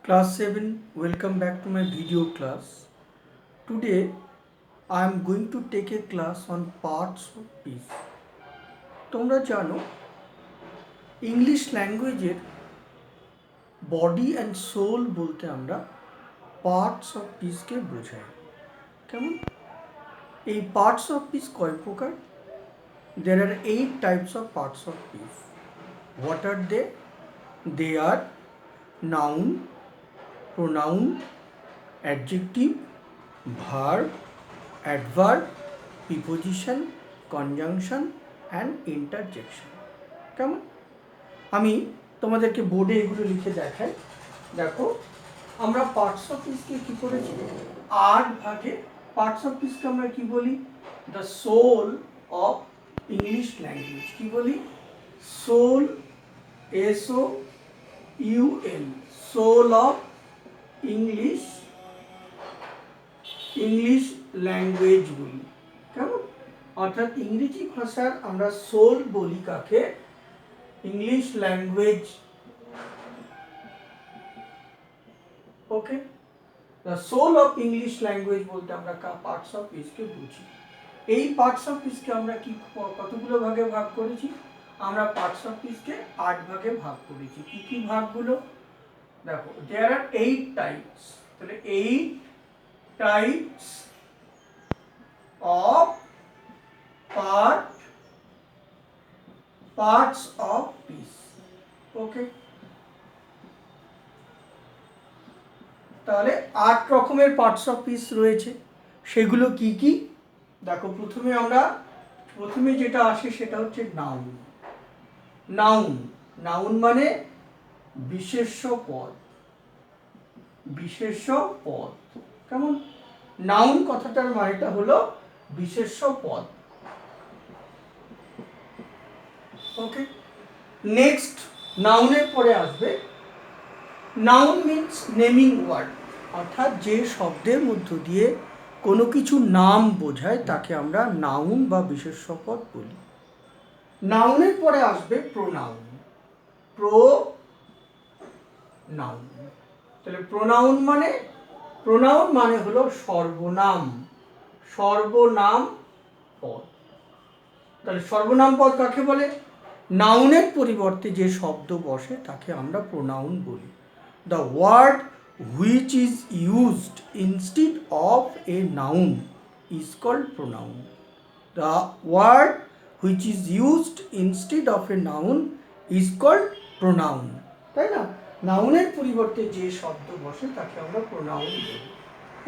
Class 7, welcome back to my video class. Today I am going to take a class on parts of speech. তোমরা জানো English ল্যাঙ্গুয়েজের body and soul বলতে আমরা parts of স্পিচকে বোঝাই। কেমন? এই parts of speech কয় প্রকার? There are 8 types of parts of speech. What are they? They are noun, pronoun, adjective, verb, adverb, preposition, conjunction and interjection. কেমন? আমি তোমাদেরকে বোর্ডে এগুলো লিখে দেখাই। দেখো আমরা পার্টস অফ স্পিচকে কি করেছি? 8 ভাগে পার্টস অফ স্পিচকে আমরা কি বলি? The soul of English language. কি বলি? Soul, SOUL, soul of English language বলি। কেমন? অর্থাৎ ইংরেজি ভাষার আমরা সোল বলি কাকে? English language. Okay, the soul of English language বলতে আমরা পার্টস অফ স্পিচকে বুঝি। এই পার্টস অফ স্পিচকে আমরা কি কতগুলো ভাগে ভাগ করেছি? আমরা পার্টস অফ স্পিচকে 8 ভাগে ভাগ করেছি। কি কি ভাগগুলো? দেখো, দেয়ার আর 8 টাইপস। তাহলে 8 types of parts of speech. ওকে, তাহলে 8 রকমের পার্টস অফ স্পিচ রয়েছে। সেগুলো কি কি? দেখো, প্রথমে যেটা আসে সেটা হচ্ছে নাউন। নাউন মানে বিশেষ্য পদ। কেমন? নাউন কথাটার মানেটা হলো বিশেষ্য পদ। ওকে, নেক্সট নাউনের পরে আসবে নাউন মিন্স নেমিং ওয়ার্ড, অর্থাৎ যে শব্দের মধ্য দিয়ে কোনো কিছু নাম বোঝায় তাকে আমরা নাউন বা বিশেষ্য পদ বলি। নাউনের পরে আসবে প্রোনাউন। তাহলে প্রোনাউন মানে হলো সর্বনাম পদ। তাহলে সর্বনাম পদ কাকে বলে? নাউনের পরিবর্তে যে শব্দ বসে তাকে আমরা প্রোনাউন বলি। The word which is used instead of a noun is called pronoun. The word which is used instead of a noun is called pronoun. তাই না? নাউনের পরিবর্তে যে শব্দ বসে তাকে আমরা প্রোনাউন বলি।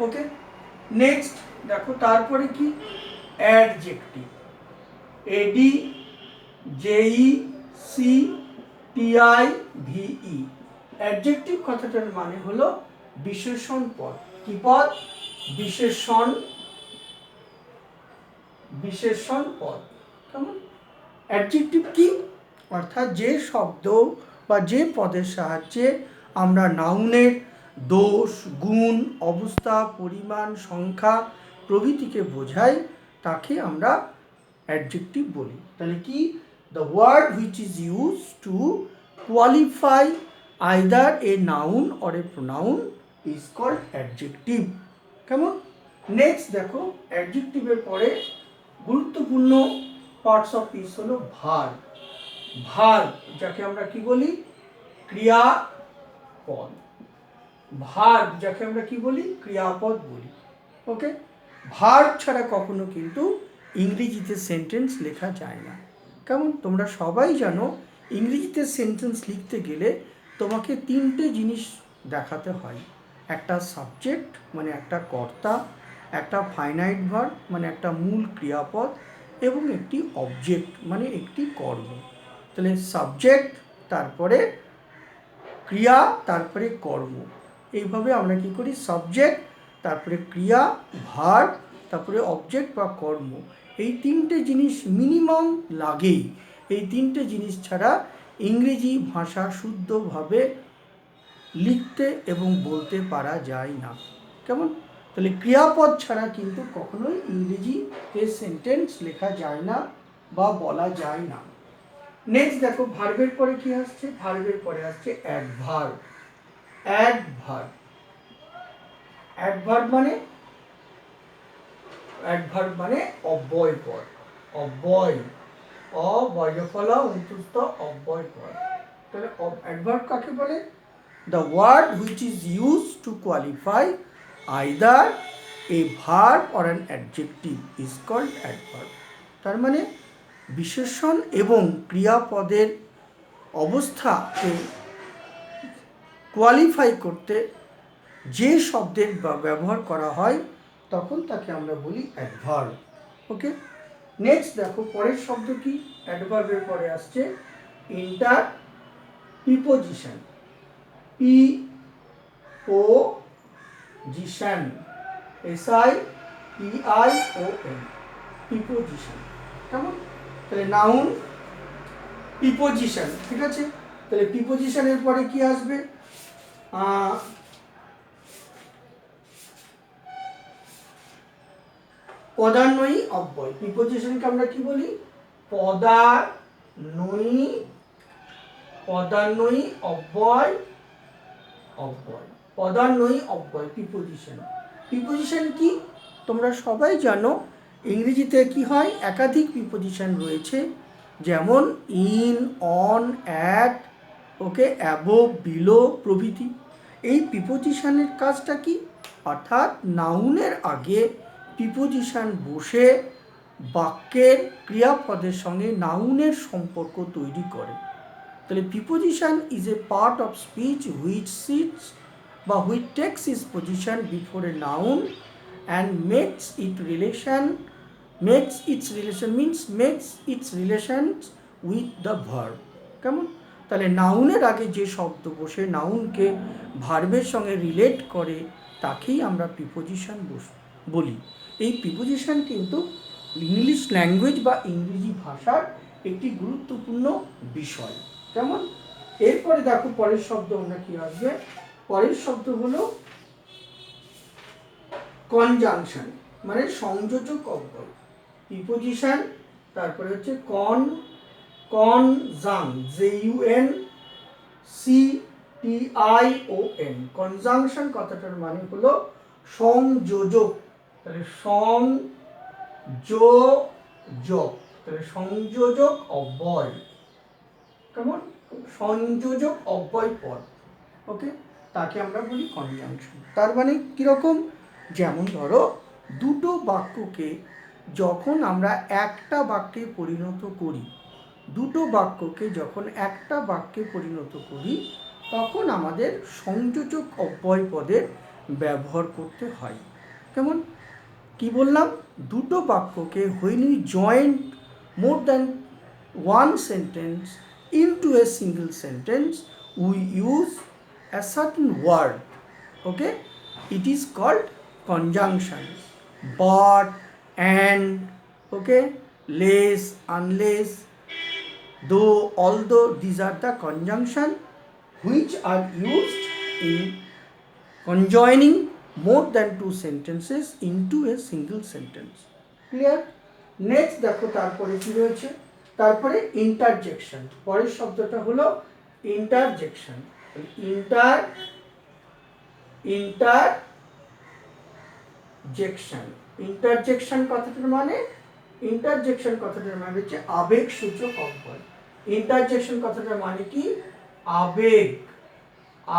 ওকে, নেক্সট দেখো, তারপরে কি? অ্যাডজেক্টিভ। ADJECTIVE। অ্যাডজেক্টিভ কথাটার মানে হলো বিশেষণ পদ। কি পদ? বিশেষণ পদ। কেমন? অ্যাডজেক্টিভ কি? অর্থাৎ যে শব্দ বা যে পদের সাহায্যে আমরা নাউনের দোষ, গুণ, অবস্থা, পরিমাণ, সংখ্যা প্রভৃতিকে বোঝাই তাকে আমরা অ্যাডজেক্টিভ বলি। তাহলে কি? The word which is use to qualify either a noun or a pronoun is called adjective. কেমন? নেক্সট দেখো, অ্যাডজেক্টিভের পরে গুরুত্বপূর্ণ পার্টস অফ স্পিচ হলো ভার্ব। যাকে আমরা কি বলি? ক্রিয়াপদ। ক্রিয়াপদ বলি। ওকে, ভার্ব ছাড়া কখনো কিন্তু ইংরেজিতে সেন্টেন্স লেখা যায় না। কেমন? তোমরা সবাই জানো ইংরেজিতে সেন্টেন্স লিখতে গেলে তোমাকে 3টে জিনিস দেখাতে হয়। একটা সাবজেক্ট মানে একটা কর্তা, একটা ফাইনাইট ভার্ব মানে একটা মূল ক্রিয়াপদ এবং একটি অবজেক্ট মানে একটি কর্ম। তাহলে সাবজেক্ট, তারপরে ক্রিয়া, তারপরে কর্ম। এইভাবে আমরা কি করি? সাবজেক্ট, তারপরে ক্রিয়া, ভার্ব, তারপরে অবজেক্ট বা কর্ম। এই 3টে জিনিস মিনিমাম লাগেই। এই 3টে জিনিস ছাড়া ইংরেজি ভাষা শুদ্ধভাবে লিখতে এবং বলতে পারা যায় না। কেমন? তাহলে ক্রিয়াপদ ছাড়া কিন্তু কখনোই ইংরেজিতে সেন্টেন্স লেখা যায় না বা বলা যায় না। নেক্সট দেখো, ভার্বের পরে কি আসছে? ভার্বের পরে আসছে অ্যাডভার্ব। অ্যাডভার্ব। অ্যাডভার্ব মানে অব্যয় পদ। অব্যয়, অব্যয়ফলা অন্তুস্থ অব্যয় পদ। তাহলে অ্যাডভার্ব কাকে বলে? The word which is used to qualify either a verb or an adjective is called adverb. তার মানে বিশেষণ এবং ক্রিয়াপদের অবস্থাকে কোয়ালিফাই করতে যে শব্দের ব্যবহার করা হয় তখন তাকে আমরা বলি অ্যাডভার্ব। ওকে, নেক্সট দেখো পরের শব্দ কি? অ্যাডভার্বের পরে আসছে inter preposition. Preposition, SIPION, preposition. কেমন? তাহলে নাউন, প্রিপোজিশন, ঠিক আছে। তাহলে প্রিপোজিশনের পরে কি আসবে? পদান্বয়ী অব্যয়। প্রিপোজিশনকে আমরা কি বলি? পদান্বয়ী অব্যয়। পদান্বয়ী অব্যয় প্রিপোজিশন। প্রিপোজিশন কি তোমরা সবাই জানো, ইংরেজিতে কি হয়? একাধিক প্রিপোজিশন রয়েছে, যেমন in, on, at, okay, above, below প্রভৃতি। এই প্রিপোজিশনের কাজটা কি? অর্থাৎ নাউনের আগে প্রিপোজিশন বসে বাক্যের ক্রিয়াপদের সঙ্গে নাউনের সম্পর্ক তৈরি করে। তাহলে preposition is a part of speech which sits বা which takes is position before a noun and makes its relation with the verb. কেমন? তাহলে নাউনের আগে যে শব্দ বসে নাউনকে ভার্বের সঙ্গে রিলেট করে তাকেই আমরা প্রিপোজিশন বলি। এই প্রিপোজিশন কিন্তু ইংলিশ ল্যাঙ্গুয়েজ বা ইংরেজি ভাষার একটি গুরুত্বপূর্ণ বিষয়। কেমন? এরপরে দেখো পরের শব্দ আমরা কি আসবে? পরের শব্দ হলো কনজাংশন, মানে সংযোজক অব্যয়। প্রিপোজিশন, তারপরে হচ্ছে কনজাং, JUNCTION। কনজাংশন কথাটার মানে হলো সংযোজক। তাহলে সংযোজক অব্যয়। কেমন? সংযোজক অব্যয় পদ, ওকে, তাকে আমরা বলি কনজাংশন। তার মানে কিরকম? যেমন ধরো দুটো বাক্যকে যখন আমরা একটা বাক্যে পরিণত করি, তখন আমাদের সংযোজক অব্যয় পদের ব্যবহার করতে হয়। কেমন? কি বললাম? দুটো বাক্যকে when we join more than one sentence into a single sentence we use a certain word, okay, it is called conjunction. But, and, okay, less, unless, though, although, these are the conjunction which are used in conjoining more than two sentences into a single sentence. Clear? Next দেখো তারপরে কি রয়েছে? তারপরে interjection. পরের শব্দটা হলো interjection. Interjection কথাটার মানে হচ্ছে আবেগ সূচক অব্যয়। ইন্টারজেকশন কথাটার মানে কি?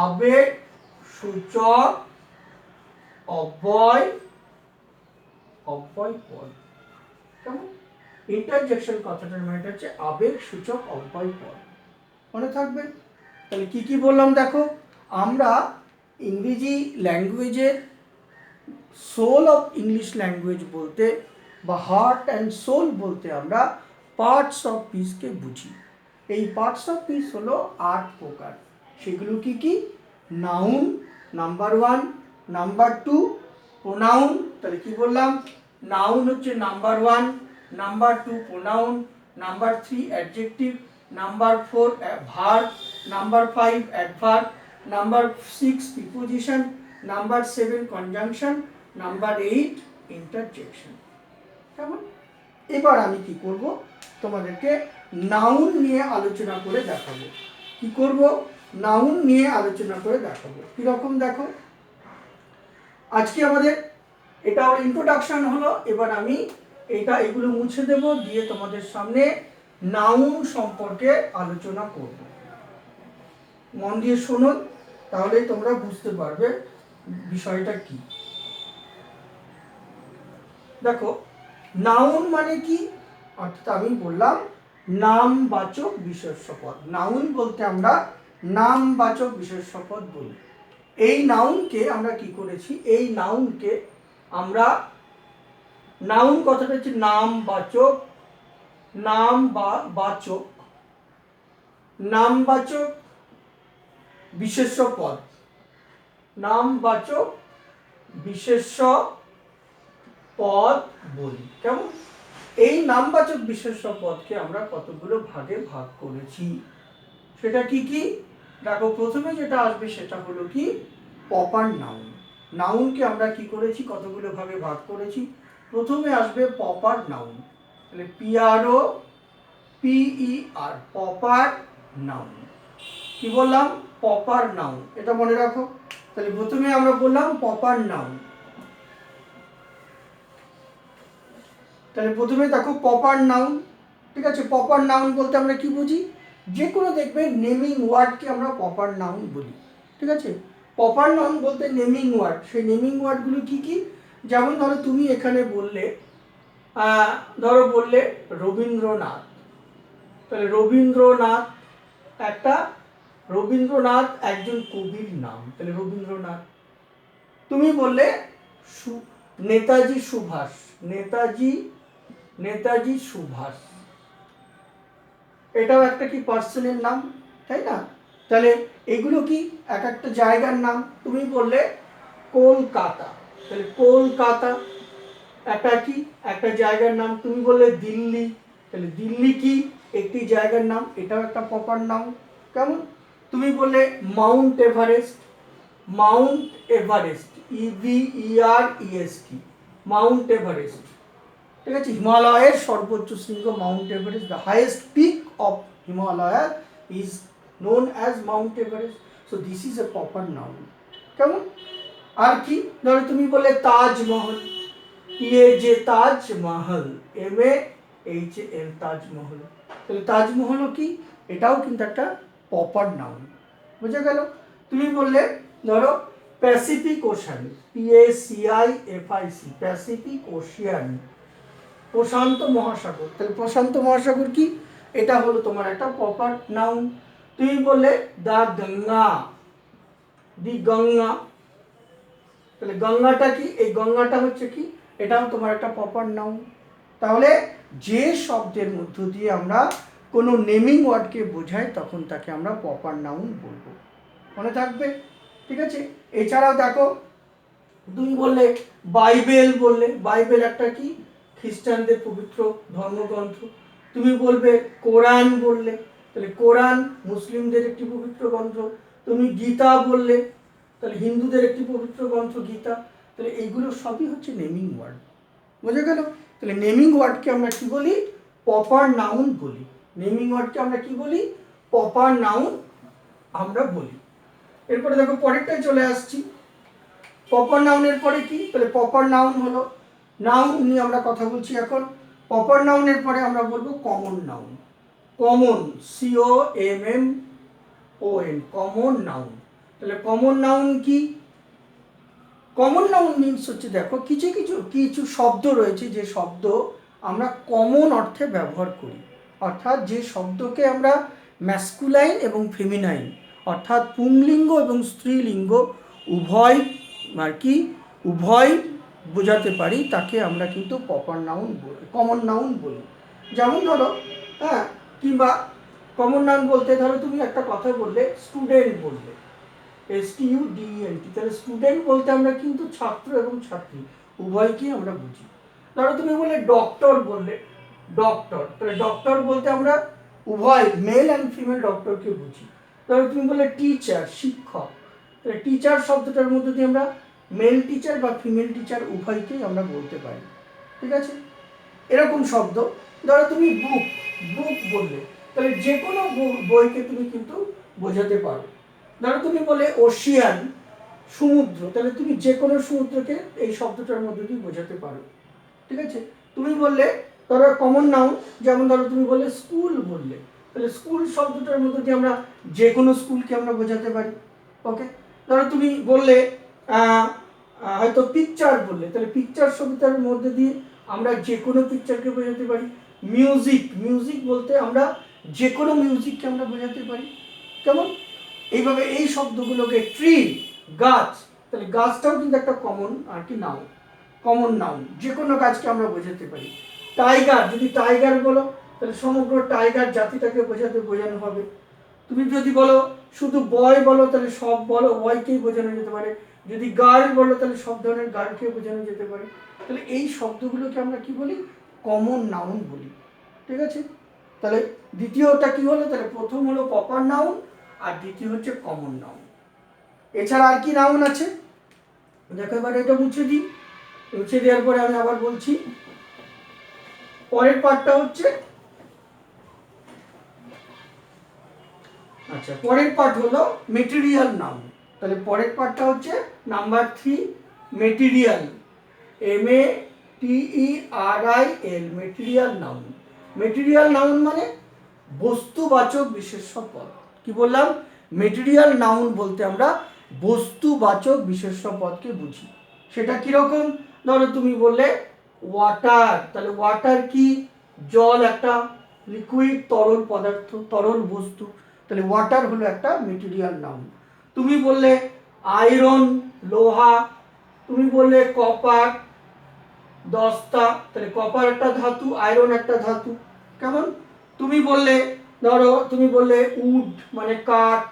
আবেগ সূচক অব্যয় পদ। কেমন? ইন্টারজেকশন কথাটার মানে হচ্ছে আবেগ সূচক অব্যয় পদ। মনে থাকবে? তাহলে কি কি বললাম দেখো। আমরা ইংরেজি ল্যাঙ্গুয়েজের সোল অফ ইংলিশ ল্যাঙ্গুয়েজ বলতে বা হার্ট অ্যান্ড সোল বলতে আমরা পার্টস অফ স্পিচকে বুঝি। এই পার্টস অফ স্পিচ হলো 8 প্রকার। সেগুলো কি কি? Noun number 1, number 2 pronoun. তাহলে কি বললাম? নাউন হচ্ছে number 1, number 2 pronoun, number 3 adjective, number 4 verb, number 5 adverb, number 6 preposition, number 7 conjunction, number 8 interjection. কেমন? এবার আমি কি করব? তোমাদেরকে নাউন নিয়ে আলোচনা করে দেখাবো। কি করব, নাউন নিয়ে আলোচনা করে দেখাবো। কিরকম দেখো, আজকে আমাদের এটা ইন্ট্রোডাকশন হলো। এবার আমি এগুলো মুছে দেব, দিয়ে তোমাদের সামনে নাউন সম্পর্কে আলোচনা করব। মন দিয়ে শোনো, তাহলে তোমরা বুঝতে পারবে বিষয়টা কি। দেখো, নাউন মানে কি, অর্থাৎ আমি বললাম নামবাচক বিশেষ্য পদ। নাউন বলতে আমরা নামবাচক বিশেষ্য পদ বলি। এই নাউনকে আমরা কি করেছি, এই নাউনকে আমরা, নাউন কথাটা হচ্ছে নামবাচক, নাম বা বাচক, নামবাচক বিশেষ্য পদ, নামবাচক বিশেষ্য পদ বলি। কেমন? এই নামবাচক বিশেষ্য পদকে আমরা কতগুলো ভাগে ভাগ করেছি, সেটা কি কি দেখো। প্রথমে যেটা আসবে সেটা হলো কি প্রপার নাউন। নাউনকে আমরা কি করেছি, কতগুলো ভাগে ভাগ করেছি। প্রথমে আসবে প্রপার নাউন, তাহলে পিআরও পিইআর, প্রপার নাউন। কি বললাম, প্রপার নাউন, এটা মনে রাখো। তাহলে প্রথমে আমরা বললাম প্রপার নাউন। তাহলে প্রথমে দেখো প্রপার নাউন, ঠিক আছে। প্রপার নাউন বলতে আমরা কি বুঝি, যে কোনো দেখবে নেমিং ওয়ার্ডকে আমরা প্রপার নাউন বলি, ঠিক আছে। প্রপার নাউন বলতে নেমিং ওয়ার্ড, সেই নেমিং ওয়ার্ডগুলো কি কি, যেমন ধরো তুমি এখানে বললে, ধরো বললে রবীন্দ্রনাথ, তাহলে রবীন্দ্রনাথ একটা, রবীন্দ্রনাথ একজন কবির নাম, তাহলে রবীন্দ্রনাথ। তুমি বললে নেতাজি সুভাষ, নেতাজি সুভাষ, এটাও একটা কি পার্সনের নাম, তাই না। তাহলে এগুলো কি এক একটা জায়গার নাম। তুমি বললে কলকাতা, তাহলে কলকাতা একটা কি, একটা জায়গার নাম। তুমি বললে দিল্লি, তাহলে দিল্লি কি একটি জায়গার নাম, এটাও একটা প্রপার নাউন। কেমন? তুমি বললে Mount Everest, Mount Everest, EVEREST, Mount Everest, ঠিক আছে। হিমালয়ের সর্বোচ্চ শৃঙ্গ Mount Everest, the highest peak of Himalaya is known as Mount Everest. So this is a proper noun. কেমন? আর কি, ধরো তুমি বললে তাজমহল, তাজমহল, MAHL, তাজমহল, তাহলে তাজমহলও কি, এটাও কিন্তু একটা প্রপার নাউন। বুঝে গেল? তুমি বললে ধরো Pacific Ocean, PACIFIC, Pacific Ocean, প্রশান্ত মহাসাগর, তাহলে প্রশান্ত মহাসাগর কি, এটা হলো তোমার একটা প্রপার নাউন। তুমি বললে দা গঙ্গা, দি গঙ্গা, তাহলে গঙ্গাটা কি, এই গঙ্গাটা হচ্ছে কি, এটাও তোমার একটা প্রপার নাউন। তাহলে যে শব্দের মধ্য দিয়ে আমরা কোনো নেমিং ওয়ার্ডকে বোঝাই তখন তাকে আমরা প্রপার নাউন বলবো, মনে থাকবে, ঠিক আছে। এছাড়াও দেখো, তুমি বললে বাইবেল, বললে বাইবেল একটা কি, খ্রিস্টানদের পবিত্র ধর্মগ্রন্থ। তুমি বলবে কোরআন, বললে তাহলে কোরআন মুসলিমদের একটি পবিত্র গ্রন্থ। তুমি গীতা বললে, তাহলে হিন্দুদের একটি পবিত্র গ্রন্থ গীতা। তাহলে এইগুলো সবই হচ্ছে নেমিং ওয়ার্ড, বুঝে গেল? তাহলে নেমিং ওয়ার্ডকে আমরা কি বলি, প্রপার নাউন বলি। নেমিং ওয়ার্ডকে আমরা কি বলি, প্রপার নাউন আমরা বলি। এরপরে দেখো পরেরটায় চলে আসছি, প্রপার নাউনের পরে কি, তাহলে প্রপার নাউন হলো, নাউন নিয়ে আমরা কথা বলছি এখন। প্রপার নাউনের পরে আমরা বলবো common noun, common, COMMON, common noun. তাহলে কমন নাউন কি, কমন নাউন মিনস হচ্ছে, দেখো কিছু কিছু কিছু শব্দ রয়েছে যে শব্দ আমরা কমন অর্থে ব্যবহার করি, অর্থাৎ যে শব্দকে আমরা ম্যাসকুলাইন এবং ফেমিনাইন, অর্থাৎ পুংলিঙ্গ এবং স্ত্রীলিঙ্গ উভয় আর কি, উভয় বোঝাতে পারি, তাকে আমরা কিন্তু প্রপার নাউন বলি, কমন নাউন বলি। যেমন ধরো, হ্যাঁ, কিংবা কমন নাউন বলতে ধরো তুমি একটা কথা বললে স্টুডেন্ট, বললে STUDENT, তাহলে স্টুডেন্ট বলতে আমরা কিন্তু ছাত্র এবং ছাত্রী উভয়কেই আমরা বুঝি। ধরো তুমি বললে ডক্টর, বললে ডক্টর, তাহলে ডক্টর বলতে আমরা উভয় মেল অ্যান্ড ফিমেল ডক্টরকে বুঝি। ধরো তুমি বললে টিচার, শিক্ষক, তাহলে টিচার শব্দটার মধ্যে দিয়ে আমরা মেল টিচার বা ফিমেল টিচার উভয়কেই আমরা বলতে পারি, ঠিক আছে। এরকম শব্দ, ধরো তুমি বুক, বুক বললে, তাহলে যে কোনো বইকে তুমি কিন্তু বোঝাতে পারো। ধরো তুমি বলে ওশিয়ান, সমুদ্র, তাহলে তুমি যে কোনো সমুদ্রকে এই শব্দটার মধ্যে দিয়ে বোঝাতে পারো। ঠিক আছে। তুমি বললে ধরো কমন নাউন, যেমন ধরো তুমি বললে স্কুল বললে, তাহলে স্কুল শব্দটার মধ্যে দিয়ে আমরা যে কোনো স্কুলকে আমরা বোঝাতে পারি। ওকে। ধরো তুমি বললে হয়তো পিকচার বললে, তাহলে পিকচার শব্দটার মধ্যে দিয়ে আমরা যে কোনো পিকচারকে বোঝাতে পারি। মিউজিক, মিউজিক বলতে আমরা যে কোনো মিউজিককে আমরা বোঝাতে পারি। কেমন? এইভাবে এই শব্দগুলোকে, ট্রি, গাছ, তাহলে গাছটাও কিন্তু একটা কমন আর কি নাউন, কমন নাউন, যে কোনো গাছকে আমরা বোঝাতে পারি। টাইগার, যদি টাইগার বলো তাহলে সমগ্র টাইগার জাতিটাকে বোঝানো হবে। তুমি যদি বলো শুধু বয় বলো তাহলে সব বলো বয়কেই বোঝানো যেতে পারে। যদি গার্ল বলো তাহলে সব ধরনের গার্লকে বোঝানো যেতে পারে। তাহলে এই শব্দগুলোকে আমরা কি বলি? কমন নাউন বলি। ঠিক আছে। তাহলে দ্বিতীয়টা কি হলো? তাহলে প্রথম হলো প্রপার নাউন আর দ্বিতীয় হচ্ছে কমন নাউন। এছাড়া আর কি নাউন আছে দেখো, এবার এটা মুছে দিই। মুছে দেওয়ার পরে আমি আবার বলছি, পরের পার্টটা হচ্ছে, আচ্ছা পরের পার্ট হলো মেটেরিয়াল নাউন। তাহলে পরের পার্টটা হচ্ছে number 3, material, METERIAL, material noun. Material noun মানে বস্তুবাচক বিশেষ্য পদ। কি বললাম? মেটেরিয়াল নাউন বলতে আমরা বস্তুবাচক বিশেষ্য পদকে বুঝি। সেটা কিরকম? ধরো তুমি বললে ওয়াটার, তাহলে ওয়াটার কি? জল, একটা লিকুইড, তরল পদার্থ, তরল বস্তু, তাহলে ওয়াটার হলো একটা মেটেরিয়াল নাউন। তুমি বললে আয়রন, লোহা, তুমি বললে কপার, দস্তা, তাহলে কপার একটা ধাতু, আয়রন একটা ধাতু। কেমন? তুমি বললে ধরো তুমি বললে উড মানে কাঠ,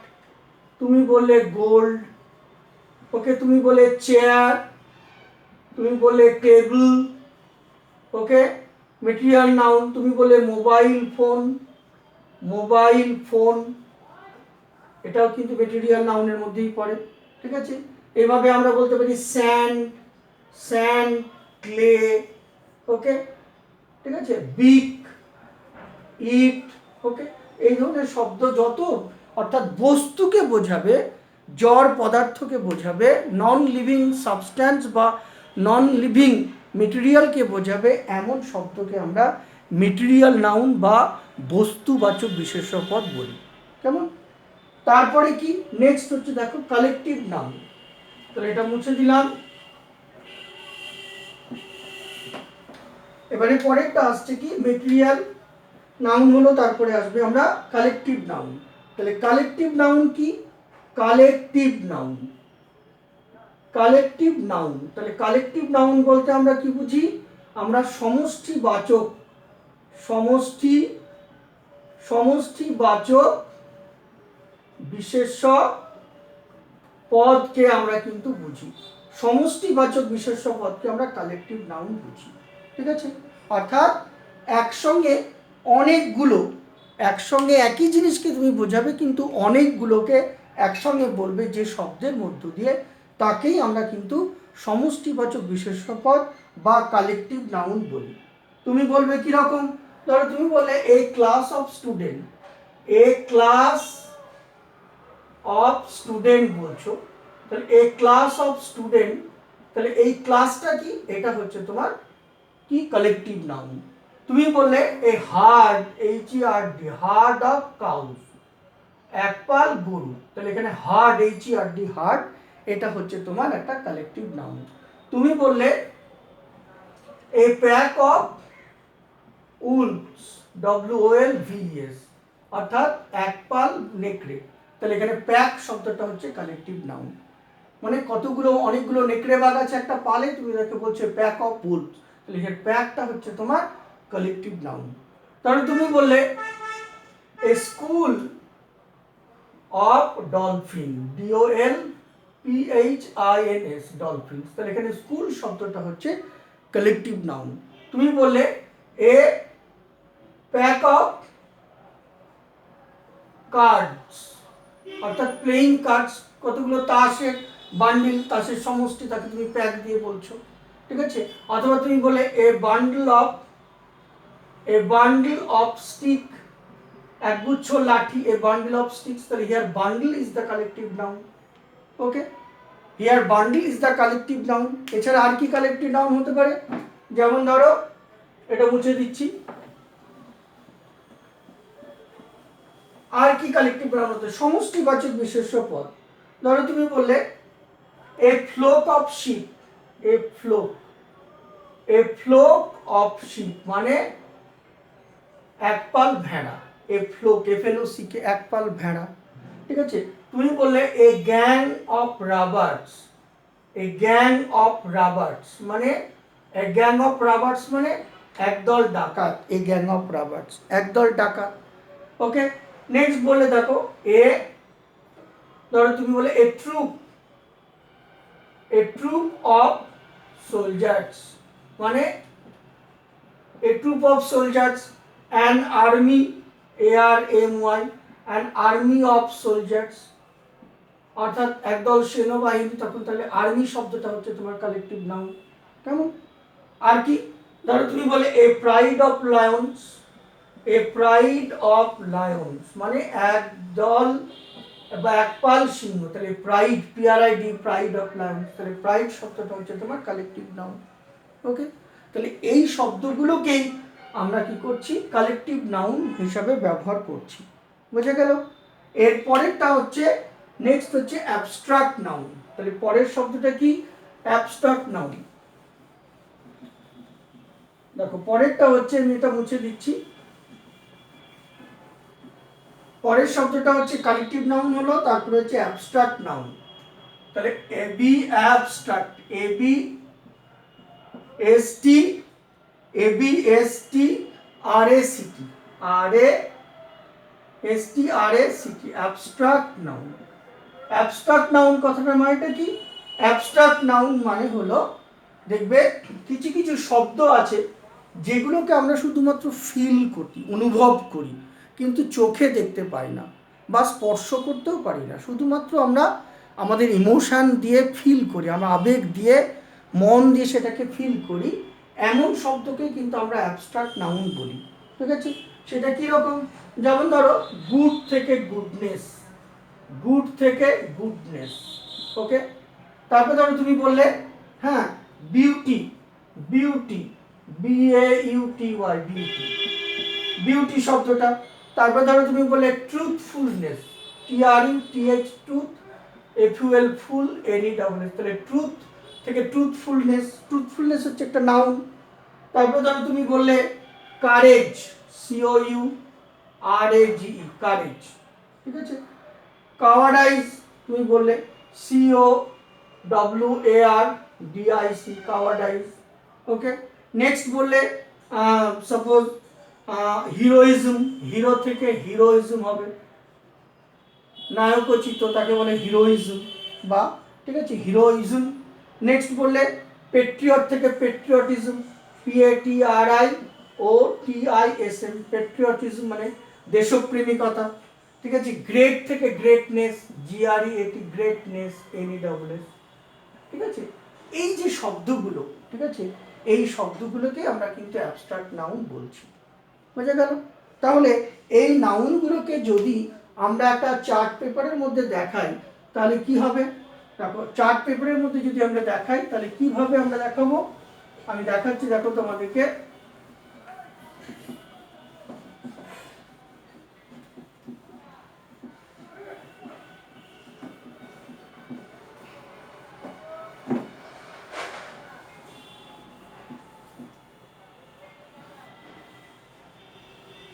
তুমি বললে গোল্ড, ওকে, তুমি বলে চেয়ার, তুমি বললে টেবিল, ওকে, মেটেরিয়াল নাউন। তুমি বললে মোবাইল ফোন, মোবাইল ফোন, এটাও কিন্তু মেটেরিয়াল নাউনের মধ্যেই পড়ে। ঠিক আছে। এভাবে আমরা বলতে পারি স্যান্ড, স্যান্ড, ক্লে, ওকে, ঠিক আছে, বিক, ইট, ওকে, এই ধরনের শব্দ যত, অর্থাৎ বস্তুকে বোঝাবে, জড় পদার্থকে বোঝাবে, নন লিভিং সাবস্ট্যান্স বা নন লিভিং মেটেরিয়ালকে বোঝাবে, এমন শব্দকে আমরা মেটেরিয়াল নাউন বা বস্তুবাচক বিশেষ্য পদ বলি। কেমন? তারপরে কি নেক্সট হচ্ছে দেখো কালেকটিভ নাউন। তাহলে এটা মুছে দিলাম। এবারে পরেরটা আসছে কি? মেটেরিয়াল নাউন হলো, তারপরে আসবে আমরা কালেকটিভ নাউন। তাহলে কালেকটিভ নাউন কি? কালেকটিভ নাউন, কালেকটিভ নাউন, তাহলে কালেকটিভ নাউন বলতে আমরা কি বুঝি? আমরা সমষ্টিবাচক, সমষ্টিবাচক বিশেষ্য পদকে আমরা কিন্তু বুঝি। সমষ্টিবাচক বিশেষ্য পদকে আমরা কালেকটিভ নাউন বুঝি। ঠিক আছে। অর্থাৎ একসঙ্গে অনেকগুলো, একসঙ্গে একই জিনিসকে তুমি বোঝাবে কিন্তু অনেকগুলোকে একসঙ্গে বলবে যে শব্দের মধ্য দিয়ে, তাকেই আমরা কিন্তু সমষ্টিবাচক বিশেষ্য পদ বা কালেকটিভ নাউন বলি। তুমি বলবে কিরকম? ধরো তুমি বললে a class of student, a class of student বলছো, তাহলে এ ক্লাস অফ স্টুডেন্ট, তাহলে এই ক্লাসটা কি? এটা হচ্ছে তোমার কি? Collective noun. তুমি বললে a herd, HERD, herd of cows, একপাল গরু, তাহলে এখানে হার্ড, HERD, হার্ড, এটা হচ্ছে তোমার একটা কালেকটিভ নাউন। তুমি বললে a pack of owls, WOLVES, অর্থাৎ একপাল নেকড়ে, তাহলে এখানে প্যাক শব্দটা হচ্ছে কালেকটিভ নাউন। মানে কতগুলো, অনেকগুলো নেকড়ে বাঘ আছে একটা পালে, তুমি তাকে বলছো প্যাক অফ উলস, তাহলে এখানে প্যাকটা হচ্ছে তোমার কালেকটিভ নাউন। তাহলে তুমি বললে a school of dolphin, DOLPHINS, dolphin, তাহলে এখানে স্কুল শব্দটা হচ্ছে কালেকটিভ নাউন। তুমি বললে এ প্যাক অফ কার্ডস, অর্থাৎ প্লেইং কার্ডস, কতগুলো তাসের বান্ডিল, তাসের সমষ্টি, তাকে তুমি প্যাক দিয়ে বলছো। ঠিক আছে। অথবা তুমি বলে এ বান্ডল অফ স্টিক, একগুচ্ছ লাঠি, এ বান্ডেল অফ স্টিক্স, তাহলে here bundle is the collective noun. Okay, here bundle is the collective noun. এছাড়া আর কি কালেকটিভ নাউন হতে পারে? যেমন ধরো, এটা মুছে দিচ্ছি, আর কি কালেকটিভ নাউন হতে? সমষ্টিবাচক বিশেষ্য পদ। ধরো তুমি বললে a flock of sheep, a flock, a flock of sheep মানে একপাল ভেড়া, এ ফ্লোক, FLOCK, একপাল ভেড়া। ঠিক আছে, তুমি বললে a gang of robbers, a gang of robbers মানে, এ গ্যাং অফ রাবার্স মানে একদল ডাকাত, এ গ্যাং অফ রাবার্স একদল ডাকাত। ওকে, নেক্সট বলে দেখো, এ ধরো তুমি বলে a troop, a troop of soldiers মানে a troop of soldiers, an army, ARMY, an army of soldiers, অর্থাৎ একদল সেনাবাহিনী, তখন তাহলে আর্মি শব্দটা হচ্ছে তোমার কালেকটিভ নাউন। কেমন? আর কি? ধরো তুমি বলে এ pride of Lions, A pride of Lions মানে একদল বা একপাল সিংহ, তাহলে pride, PRID, pride of lions, তাহলে প্রাইড শব্দটা হচ্ছে তোমার কালেকটিভ নাউন। ওকে, তাহলে এই শব্দগুলোকেই আমরা কি করছি? কালেকটিভ নাউন হিসাবে ব্যবহার করছি। বুঝে গেল? এর পরেরটা হচ্ছে, নেক্সট হচ্ছে অ্যাবস্ট্রাক্ট নাউন। তাহলে পরের শব্দটা কি? Abstract noun. দেখো পরেরটা হচ্ছে, আমি এটা মুছে দিচ্ছি, পরের শব্দটা হচ্ছে কালেকটিভ নাউন হলো, তারপরে হচ্ছে অ্যাবস্ট্রাক্ট নাউন। তাহলে A B abstract, ABST, RACT, abstract noun. Abstract noun কথাটার মানেটা কি? অ্যাবস্ট্রাক্ট নাউন মানে হলো, দেখবে কিছু কিছু শব্দ আছে যেগুলোকে আমরা শুধুমাত্র ফিল করি, অনুভব করি, কিন্তু চোখে দেখতে পাই না বা স্পর্শ করতেও পারি না, শুধুমাত্র আমরা আমাদের ইমোশান দিয়ে ফিল করি, আমরা আবেগ দিয়ে, মন দিয়ে সেটাকে ফিল করি, এমন শব্দকে কিন্তু আমরা অ্যাবস্ট্রাক্ট নাউন বলি। ঠিক আছে, সেটা কীরকম? যেমন ধরো গুড থেকে গুডনেস, গুড থেকে গুডনেস। ওকে, তারপর ধরো তুমি বললে, হ্যাঁ, beauty, beauty, BAUTY, beauty, beauty শব্দটা। তারপর ধরো তুমি বললে ট্রুথফুলনেস, TRUTH, ট্রুথ, FUL, ফুল, NESS, তাহলে ট্রুথ থেকে ট্রুথফুলনেস, ট্রুথফুলনেস হচ্ছে একটা নাউন। তারপর ধরো তুমি বললে কারেজ, COURAGE, কারেজ। ঠিক আছে, কাওয়ার্ডাইজ তুমি বললে COWARDIC, কাওয়ার্ডাইজ। ওকে, নেক্সট বললে সাপোজ হিরোইজম, হিরো থেকে হিরোইজম হবে, নায়কোচিত তাকে বলে হিরোইজম বা, ঠিক আছে, হিরোইজম। নেক্সট বললে পেট্রিয়ট থেকে পেট্রিয়টিজম, PATRIOTISM, পেট্রিয়টিজম মানে দেশপ্রেমিকতা। ঠিক আছে, গ্রেট থেকে গ্রেটনেস, GREAT, গ্রেটনেস, NESS। ঠিক আছে, এই যে শব্দগুলো, ঠিক আছে, এই শব্দগুলোকে আমরা কিন্তু অ্যাবস্ট্রাক্ট নাউন বলছি। বোঝা গেল? তাহলে এই নাউনগুলোকে যদি আমরা একটা চার্ট পেপারের মধ্যে দেখাই তাহলে কি হবে? দেখো চার্ট পেপারের মধ্যে যদি আমরা দেখাই তাহলে কিভাবে আমরা দেখাবো, আমি দেখাচ্ছি, দেখো তোমাদেরকে।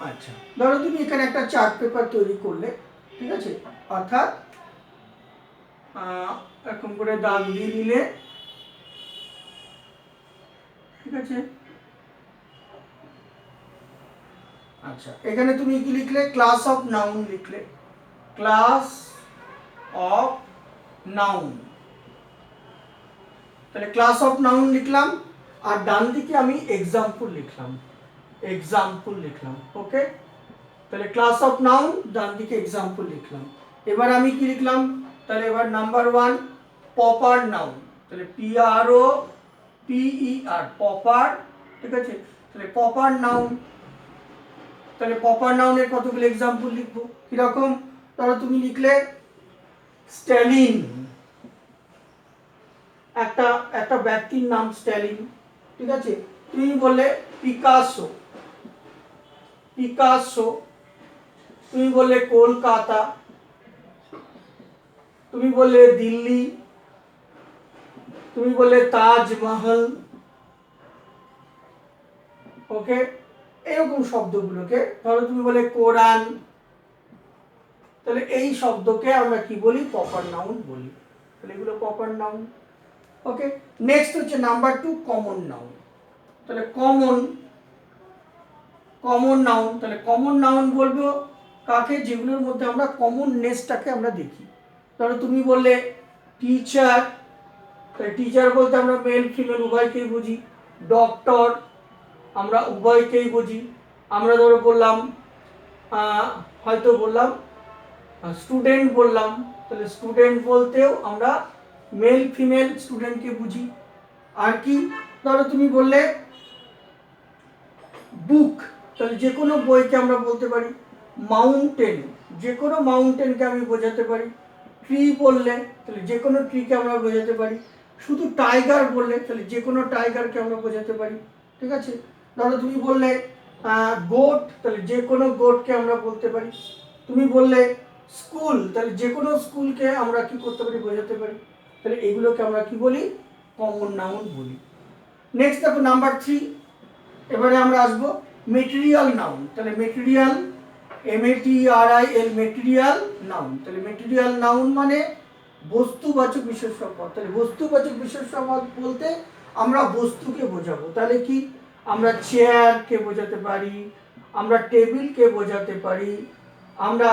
আচ্ছা, ধরো তুমি এখানে একটা চার্ট পেপার তৈরি করলে, ঠিক আছে, অর্থাৎ এরকম করে দাগ দিয়ে নিলে, ঠিক আছে। আচ্ছা, এখানে তুমি কি লিখলে? ক্লাস অফ নাউন লিখলে, ক্লাস অফ নাউন। তাহলে ক্লাস অফ নাউন লিখলাম, আর ডান দিকে আমি এক্সাম্পল লিখলাম, এক্সাম্পল লিখলাম। ওকে, তাহলে ক্লাস অফ নাউন, ডান দিকে এক্সাম্পল লিখলাম। এবার আমি কি লিখলাম? তাহলে এবার নাম্বার 1 প্রপার নাউন, তাহলে PROPER, প্রপার। ঠিক আছে, তাহলে প্রপার নাউন। তাহলে প্রপার নাউনের কতগুলো এক্সাম্পল লিখবো। কিরকম? ধরো তুমি লিখলে স্ট্যালিন, একটা ব্যক্তির নাম স্ট্যালিন, ঠিক আছে। তুমি বললে পিকাসো, তুমি বললে কলকাতা, তুমি বললে দিল্লি, তুমি বললে তাজমহল, ওকে। এরকম শব্দগুলোকে, ধরো তুমি বলে কোরআন, তাহলে এই শব্দকে আমরা কি বলি? প্রপার নাউন বলি। তাহলে এগুলো প্রপার নাউন, ওকে। নেক্সট হচ্ছে নাম্বার 2 কমন নাউন। তাহলে কমন নাউন, তাহলে কমন নাউন বলবো কাকে? যেগুলোর মধ্যে আমরা কমননেসটাকে আমরা দেখি। ধরো তুমি বললে টিচার, তাহলে টিচার বলতে আমরা মেল ফিমেল উভয়কেই বুঝি। ডক্টর আমরা উভয়কেই বুঝি। আমরা ধরো বললাম হয়তো বললাম স্টুডেন্ট বললাম, তাহলে স্টুডেন্ট বলতেও আমরা মেল ফিমেল স্টুডেন্টকে বুঝি। আর কি? ধরো তুমি বললে বুক, তাহলে যে কোনো বইকে আমরা বলতে পারি। মাউন্টেন, যে কোনো মাউন্টেনকে আমি বোঝাতে পারি। ট্রি বললে তাহলে যে কোনো ট্রিকে আমরা বোঝাতে পারি। শুধু টাইগার বললে তাহলে যে কোনো টাইগারকে আমরা বোঝাতে পারি, ঠিক আছে। ধরো তুমি বললে গোট, তাহলে যে কোনো গোটকে আমরা বলতে পারি। তুমি বললে স্কুল, তাহলে যে কোনো স্কুলকে আমরা কি করতে পারি? বোঝাতে পারি। তাহলে এগুলোকে আমরা কি বলি? কমন নাউন বলি। নেক্সট দেখো নাম্বার 3, এবারে আমরা আসবো মেটেরিয়াল নাউন। তাহলে মেটেরিয়াল, MATERIAL, মেটেরিয়াল নাউন। তাহলে মেটেরিয়াল নাউন মানে বস্তুবাচক বিশেষ্য পদ। তাহলে বস্তুবাচক বিশেষ্য পদ বলতে আমরা বস্তুকে বোঝাবো। তাহলে কি? আমরা চেয়ারকে বোঝাতে পারি, আমরা টেবিলকে বোঝাতে পারি, আমরা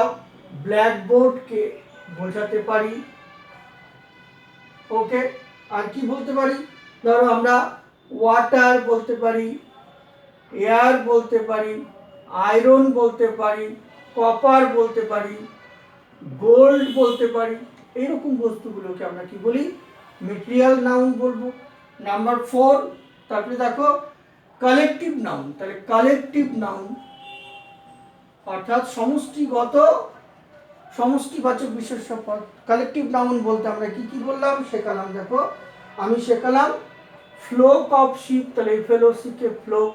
ব্ল্যাকবোর্ডকে বোঝাতে পারি, ওকে। আর কি বলতে পারি? ধরো আমরা ওয়াটার বলতে পারি, এয়ার বলতে পারি, আয়রন বলতে পারি, কপার বলতে পারি, গোল্ড বলতে পারি। এইরকম বস্তুগুলোকে আমরা কি বলি? মেটেরিয়াল নাউন বলবো। নাম্বার 4, তারপরে দেখো কালেকটিভ নাউন। তাহলে কালেকটিভ নাউন অর্থাৎ সমষ্টিবাচক বিশেষ্য পদ। কালেকটিভ নাউন বলতে আমরা কি কি বললাম? শেখালাম, দেখো আমি শেখালাম ফ্লোক অফ শিপ, তাহলে ফেলোশিপকে flock.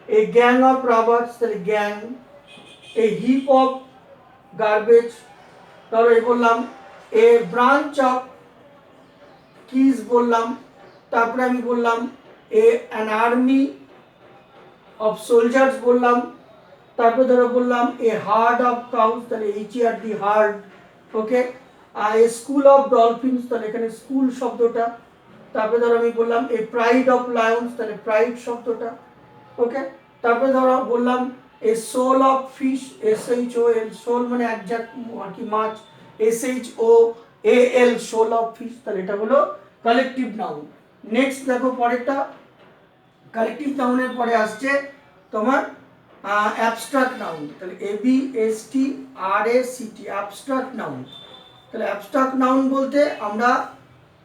A gang of robbers, তাহলে gang. A heap of garbage, তাহলে বললাম এ ব্রাঞ্চ অফ কিজ বললাম। তারপরে আমি বললাম অ্যান আর্মি অফ সোলজার্স বললাম। তারপরে ধরো বললাম এ হার্ড অফ কাউস, তাহলে HERD herd, okay. A school of dolphins, তাহলে এখানে স্কুল শব্দটা। তারপরে ধরো আমি বললাম এ প্রাইড অফ লায়ন্স, তাহলে প্রাইড শব্দটা, ওকে। তারপরে ধরো বললাম a shoal of fish, SHOL, shoal মানে একজাক্ট আর কি মাছ, SHOAL, সোল অফ ফিশ। তাহলে এটা হলো কালেকটিভ নাউন। নেক্সট দেখো পরেরটা, কালেকটিভ নাউনের পরে আসছে তোমার অ্যাবস্ট্রাক্ট নাউন। তাহলে ABSTRACT, অ্যাবস্ট্রাক্ট নাউন। তাহলে অ্যাবস্ট্রাক্ট নাউন বলতে আমরা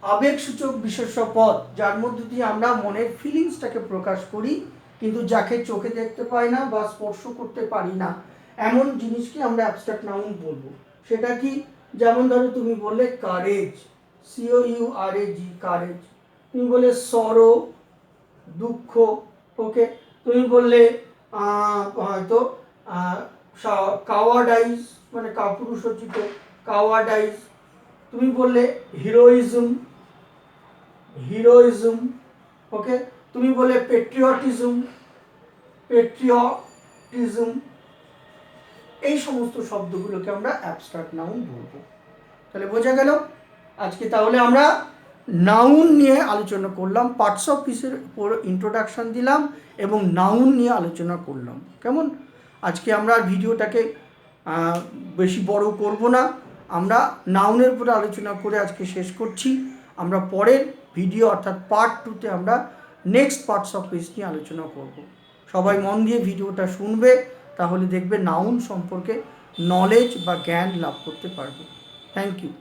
আবেগসূচক বিশেষ্য পদ, যার মধ্যে দিয়ে আমরা মনের ফিলিংসটাকে প্রকাশ করি, কিন্তু যাকে চোখে দেখতে পাই না বা স্পর্শ করতে পারি না, এমন জিনিসকে আমরা অ্যাবস্ট্রাক্ট নাউন বলবো। সেটা কি? যেমন ধরো তুমি বললে কারেজ, COURAG, কারেজ। তুমি বললে সরো, দুঃখ, ওকে। তুমি বললে হয়তো কাওয়ার্ডাইজ মানে কাপুরুষোচিত, কাওয়ার্ডাইজ। তুমি বললে হিরোইজম, ওকে। তুমি বললে পেট্রিয়টিজম, এই সমস্ত শব্দগুলোকে আমরা অ্যাবস্ট্রাক্ট নাউন বলবো। তাহলে বোঝা গেল। আজকে তাহলে আমরা নাউন নিয়ে আলোচনা করলাম, পার্টস অফ স্পিচের উপর ইন্ট্রোডাকশন দিলাম এবং নাউন নিয়ে আলোচনা করলাম। কেমন? আজকে আমরা ভিডিওটাকে বেশি বড় করব না, আমরা নাউনের উপরে আলোচনা করে আজকে শেষ করছি। আমরা পরের ভিডিও অর্থাৎ পার্ট 2তে আমরা নেক্সট পার্টস অফ স্পিচ নিয়ে আলোচনা করব। সবাই মন দিয়ে ভিডিওটা শুনবে, তাহলে দেখবে নাউন সম্পর্কে নলেজ বা জ্ঞান লাভ করতে পারবে। Thank you.